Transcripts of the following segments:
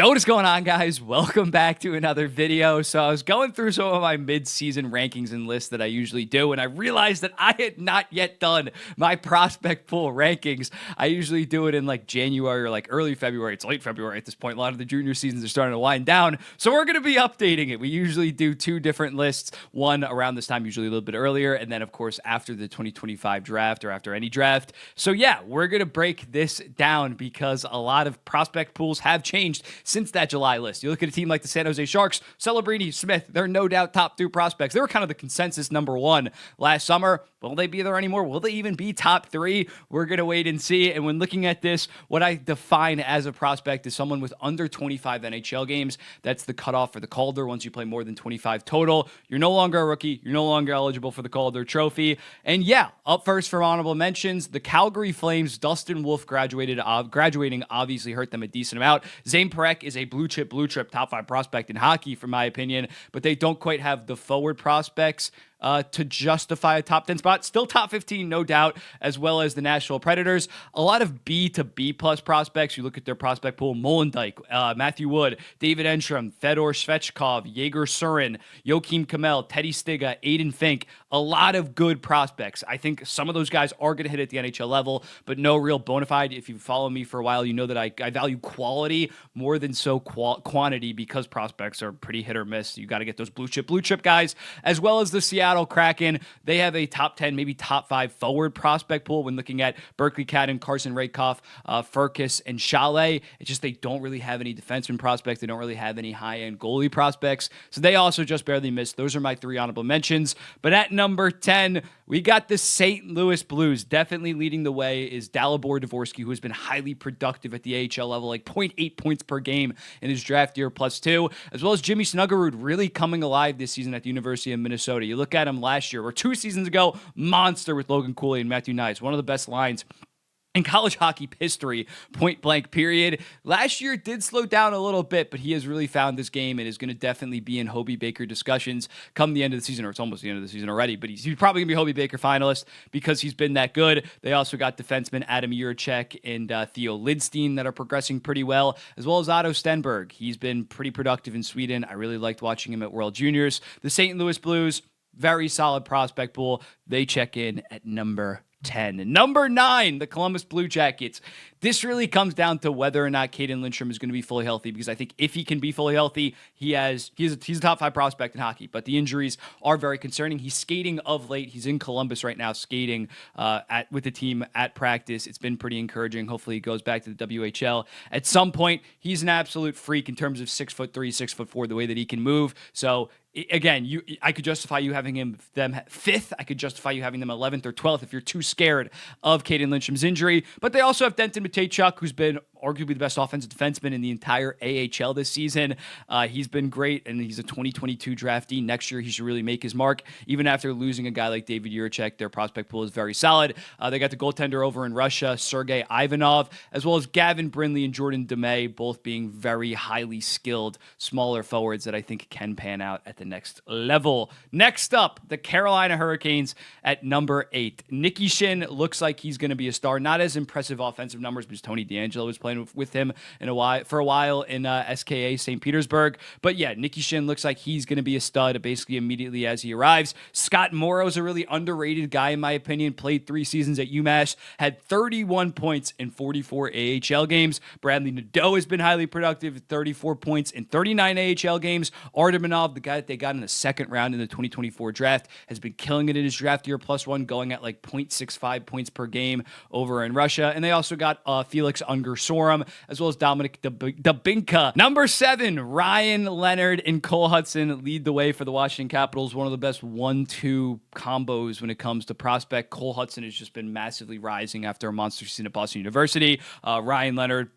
Yo, what is going on, guys? Welcome back to another video. So I was going through some of my mid-season rankings and lists that I usually do, and I realized that I had not yet done my prospect pool rankings. I usually do it in like January or like early February. It's late February at this point. A lot of the junior seasons are starting to wind down, so we're going to be updating it. We usually do two different lists, one around this time, usually a little bit earlier, and then, of course, after the 2025 draft or after any draft. So yeah, we're going to break this down because a lot of prospect pools have changed since that July list. You look at a team like the San Jose Sharks, Celebrini, Smith, they're no doubt top two prospects. They were kind of the consensus number one last summer. Will they be there anymore? Will they even be top three? We're going to wait and see. And when looking at this, what I define as a prospect is someone with under 25 NHL games. That's the cutoff for the Calder. Once you play more than 25 total, you're no longer a rookie. You're no longer eligible for the Calder Trophy. And yeah, up first for honorable mentions, the Calgary Flames, Dustin Wolf graduating obviously hurt them a decent amount. Zane Parekh is a blue chip top five prospect in hockey, from my opinion, but they don't quite have the forward prospects to justify a top 10 spot. Still top 15, no doubt, as well as the Nashville Predators. A lot of B to B plus prospects. You look at their prospect pool: Molendyk, Matthew Wood, David Enstrom, Fedor Svechkov, Jaeger Surin, Joakim Kamel, Teddy Stiga, Aiden Fink. A lot of good prospects. I think some of those guys are going to hit at the NHL level, but no real bona fide. If you follow me for a while, you know that I value quality more than quantity, because prospects are pretty hit or miss. You got to get those blue chip guys, as well as the Seattle Kraken. They have a top 10, maybe top 5 forward prospect pool when looking at Berkeley Cadden, Carson Rakoff, Furcus, and Chalet. It's just they don't really have any defenseman prospects. They don't really have any high-end goalie prospects. So they also just barely missed. Those are my 3 honorable mentions. But at number 10, we got the St. Louis Blues. Definitely leading the way is Dalibor Dvorsky, who has been highly productive at the AHL level, like 0.8 points per game in his draft year +2, as well as Jimmy Snuggerud really coming alive this season at the University of Minnesota. You look at him last year or 2 seasons ago, monster with Logan Cooley and Matthew Knies, one of the best lines in college hockey history, point blank period. Last year did slow down a little bit, but he has really found this game and is going to definitely be in Hobey Baker discussions come the end of the season, or it's almost the end of the season already, but he's probably going to be Hobey Baker finalist because he's been that good. They also got defensemen Adam Juracek and Theo Lidstein that are progressing pretty well, as well as Otto Stenberg. He's been pretty productive in Sweden. I really liked watching him at World Juniors. The St. Louis Blues, very solid prospect pool. They check in at number 10. Number 9, the Columbus Blue Jackets. This really comes down to whether or not Caden Lindstrom is going to be fully healthy, because I think if he can be fully healthy, he's a top 5 prospect in hockey, but the injuries are very concerning. He's skating of late. He's in Columbus right now skating with the team at practice. It's been pretty encouraging. Hopefully he goes back to the WHL at some point. He's an absolute freak in terms of 6'3", 6'4", the way that he can move. So again, I could justify you having them 5th. I could justify you having them 11th or 12th if you're too scared of Caden Lindstrom's injury. But they also have Denton Mateychuk, who's been arguably the best offensive defenseman in the entire AHL this season. He's been great, and he's a 2022 draftee. Next year, he should really make his mark. Even after losing a guy like David Juracek, their prospect pool is very solid. They got the goaltender over in Russia, Sergei Ivanov, as well as Gavin Brindley and Jordan DeMay, both being very highly skilled, smaller forwards that I think can pan out at the next level. Next up, the Carolina Hurricanes at number 8. Nicky Shin looks like he's going to be a star. Not as impressive offensive numbers because Tony DeAngelo was playing with him for a while in SKA St. Petersburg. But yeah, Nicky Shin looks like he's going to be a stud basically immediately as he arrives. Scott Morrow is a really underrated guy, in my opinion. Played 3 seasons at UMass, had 31 points in 44 AHL games. Bradley Nadeau has been highly productive, 34 points in 39 AHL games. Artemanov, the guy that they got in the second round in the 2024 draft, has been killing it in his draft year +1, going at like 0.65 points per game over in Russia. And they also got Felix Unger-Sorum, as well as Dominic Dabinka. Number 7, Ryan Leonard and Cole Hudson lead the way for the Washington Capitals. One of the best 1-2 combos when it comes to prospect. Cole Hudson has just been massively rising after a monster season at Boston University. Ryan Leonard,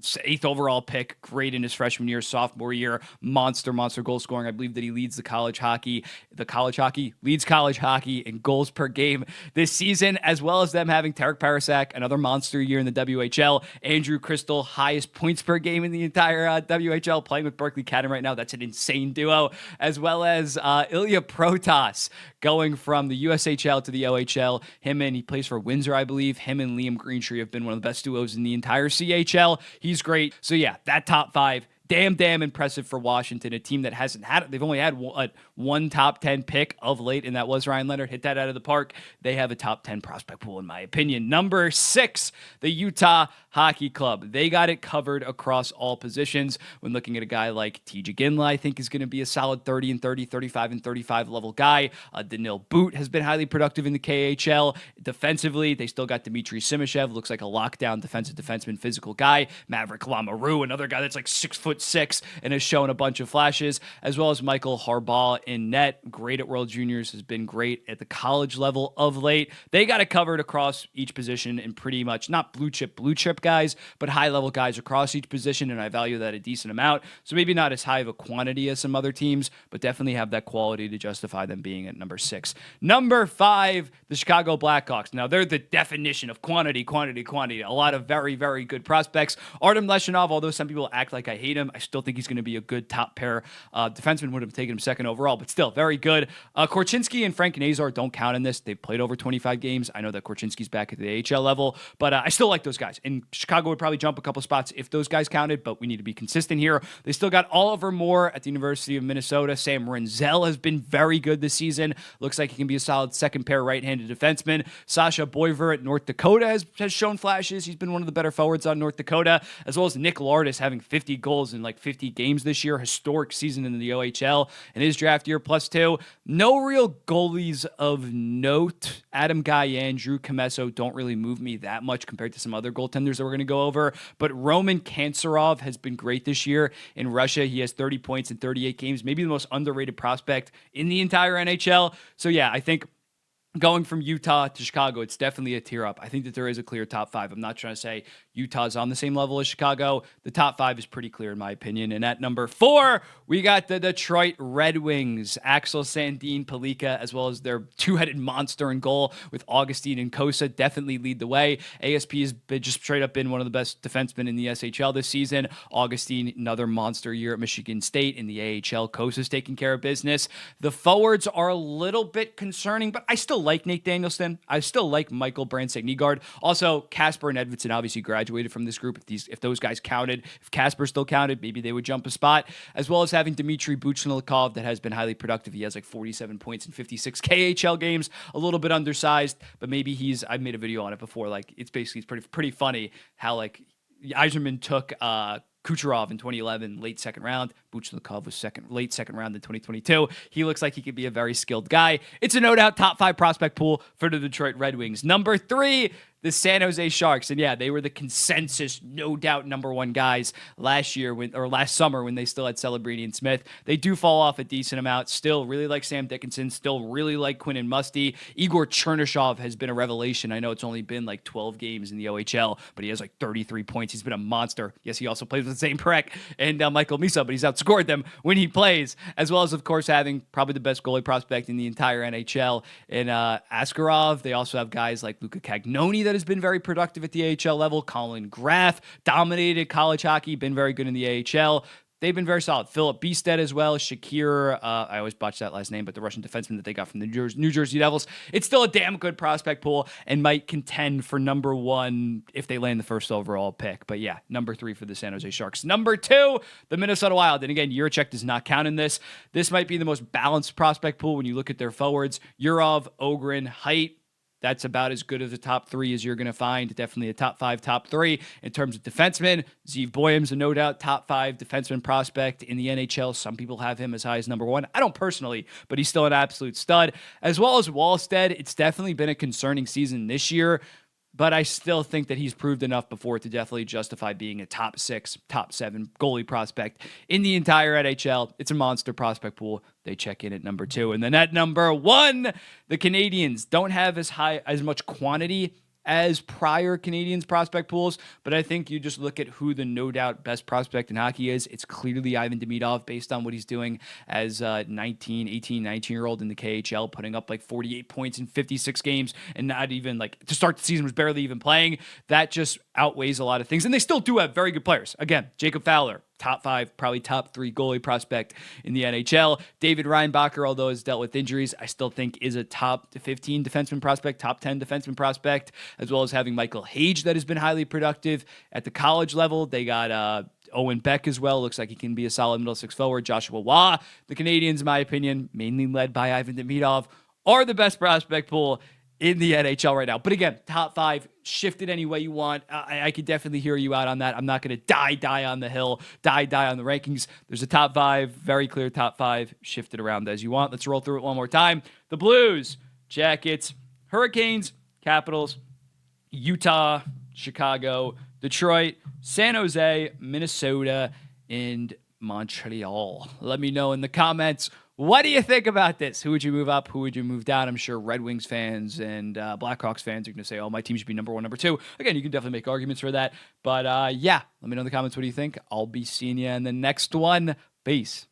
8th overall pick, great in his freshman year, sophomore year, monster goal scoring. I believe that he leads college hockey in goals per game this season, as well as them having Tarek Parasak, another monster year in the WHL. Andrew Crystal, highest points per game in the entire WHL, playing with Berkeley Cadden right now. That's an insane duo, as well as Ilya Protas going from the USHL to the OHL. He plays for Windsor, I believe. Him and Liam Greentree have been one of the best duos in the entire CHL. He's great. So yeah, that top 5, damn impressive for Washington, a team that they've only had one top 10 pick of late, and that was Ryan Leonard. Hit that out of the park. They have a top 10 prospect pool, in my opinion. Number 6, the Utah Hockey Club. They got it covered across all positions. When looking at a guy like TJ Ginla, I think is going to be a solid 30 and 30, 35 and 35 level guy. Danil Boot has been highly productive in the KHL. Defensively, they still got Dmitry Simashev, looks like a lockdown defensive defenseman, physical guy. Maverick Lamoureux, another guy that's like 6'6" and has shown a bunch of flashes, as well as Michael Harbaugh in net. Great at World Juniors, has been great at the college level of late. They got it covered across each position and pretty much not blue chip guys, but high level guys across each position, and I value that a decent amount. So maybe not as high of a quantity as some other teams, but definitely have that quality to justify them being at number 6. Number 5, the Chicago Blackhawks. Now they're the definition of quantity. A lot of very, very good prospects. Artem Leshinov, although some people act like I hate him, I still think he's going to be a good top pair defenseman. Would have taken him 2nd overall, but still very good. Korchinski and Frank Nazar don't count in this. They've played over 25 games. I know that Korchinski's back at the AHL level, but I still like those guys. And Chicago would probably jump a couple spots if those guys counted, but we need to be consistent here. They still got Oliver Moore at the University of Minnesota. Sam Renzel has been very good this season. Looks like he can be a solid 2nd pair right-handed defenseman. Sasha Boiver at North Dakota has shown flashes. He's been one of the better forwards on North Dakota, as well as Nick Lardis having 50 goals in like 50 games this year. Historic season in the OHL in his draft year, +2. No real goalies of note. Adam Gajan, Drew Comesso don't really move me that much compared to some other goaltenders that we're going to go over. But Roman Kantsarov has been great this year in Russia. He has 30 points in 38 games, maybe the most underrated prospect in the entire NHL. So yeah, I think going from Utah to Chicago, it's definitely a tier up. I think that there is a clear top 5. I'm not trying to say Utah's on the same level as Chicago. The top 5 is pretty clear in my opinion. And at number 4, we got the Detroit Red Wings. Axel Sandin Palika, as well as their two-headed monster in goal with Augustine and Kosa, definitely lead the way. ASP has been just straight up been one of the best defensemen in the SHL this season. Augustine, another monster year at Michigan State. In the AHL, Kosa's taking care of business. The forwards are a little bit concerning, but I still like Nate Danielsson. I still like Michael Brandt-Nygaard. Also, Casper and Edvidson obviously graduated from this group. If those guys counted, if Casper still counted, maybe they would jump a spot, as well as having Dmitry Buchnelikov that has been highly productive. He has like 47 points in 56 KHL games, a little bit undersized, but maybe I've made a video on it before. Like it's pretty funny how like Yzerman took Kucherov in 2011, late 2nd round. Buchnelikov was late second round in 2022. He looks like he could be a very skilled guy. It's a no doubt top 5 prospect pool for the Detroit Red Wings. Number 3, the San Jose Sharks. And yeah, they were the consensus, no doubt, number 1 guys last summer when they still had Celebrini and Smith. They do fall off a decent amount. Still really like Sam Dickinson. Still really like Quinn and Musty. Igor Chernyshov has been a revelation. I know it's only been like 12 games in the OHL, but he has like 33 points. He's been a monster. Yes, he also plays with Zane Parekh and Michael Misa, but he's outscored them when he plays, as well as, of course, having probably the best goalie prospect in the entire NHL in Askarov. They also have guys like Luca Cagnoni that has been very productive at the AHL level. Colin Graff dominated college hockey, been very good in the AHL. They've been very solid. Philip Biestead as well. Shakir, I always botch that last name, but the Russian defenseman that they got from the New Jersey Devils. It's still a damn good prospect pool and might contend for number 1 if they land the 1st overall pick. But yeah, number 3 for the San Jose Sharks. Number 2, the Minnesota Wild. And again, Yurachek does not count in this. This might be the most balanced prospect pool when you look at their forwards. Yurov, Ogren, Height. That's about as good of the top 3 as you're going to find. Definitely a top 5, top 3 in terms of defensemen. Zeev Boyum's a no doubt top 5 defenseman prospect in the NHL. Some people have him as high as number 1. I don't personally, but he's still an absolute stud. As well as Wallstead, it's definitely been a concerning season this year, but I still think that he's proved enough before to definitely justify being a top 6, top 7 goalie prospect in the entire NHL. It's a monster prospect pool. They check in at number 2. And then at number 1, the Canadiens don't have as much quantity as prior Canadiens prospect pools, but I think you just look at who the no doubt best prospect in hockey is. It's clearly Ivan Demidov based on what he's doing as a 19-year-old in the KHL, putting up like 48 points in 56 games and not even like to start the season was barely even playing. That just outweighs a lot of things. And they still do have very good players. Again, Jacob Fowler, top 5, probably top 3 goalie prospect in the NHL. David Reinbacher, although has dealt with injuries, I still think is a top 15 defenseman prospect, top 10 defenseman prospect, as well as having Michael Hage that has been highly productive at the college level. They got Owen Beck as well. Looks like he can be a solid middle six forward. Joshua Waugh. The Canadiens, in my opinion, mainly led by Ivan Demidov, are the best prospect pool in the NHL right now. But again, top 5, shift it any way you want. I could definitely hear you out on that. I'm not going to die on the hill, die on the rankings. There's a top 5, very clear top 5. Shift it around as you want. Let's roll through it one more time. The Blues, Jackets, Hurricanes, Capitals, Utah, Chicago, Detroit, San Jose, Minnesota, and Montreal. Let me know in the comments, what do you think about this? Who would you move up? Who would you move down? I'm sure Red Wings fans and Blackhawks fans are going to say, oh, my team should be number 1, number 2. Again, you can definitely make arguments for that. But yeah, let me know in the comments, what do you think? I'll be seeing you in the next one. Peace.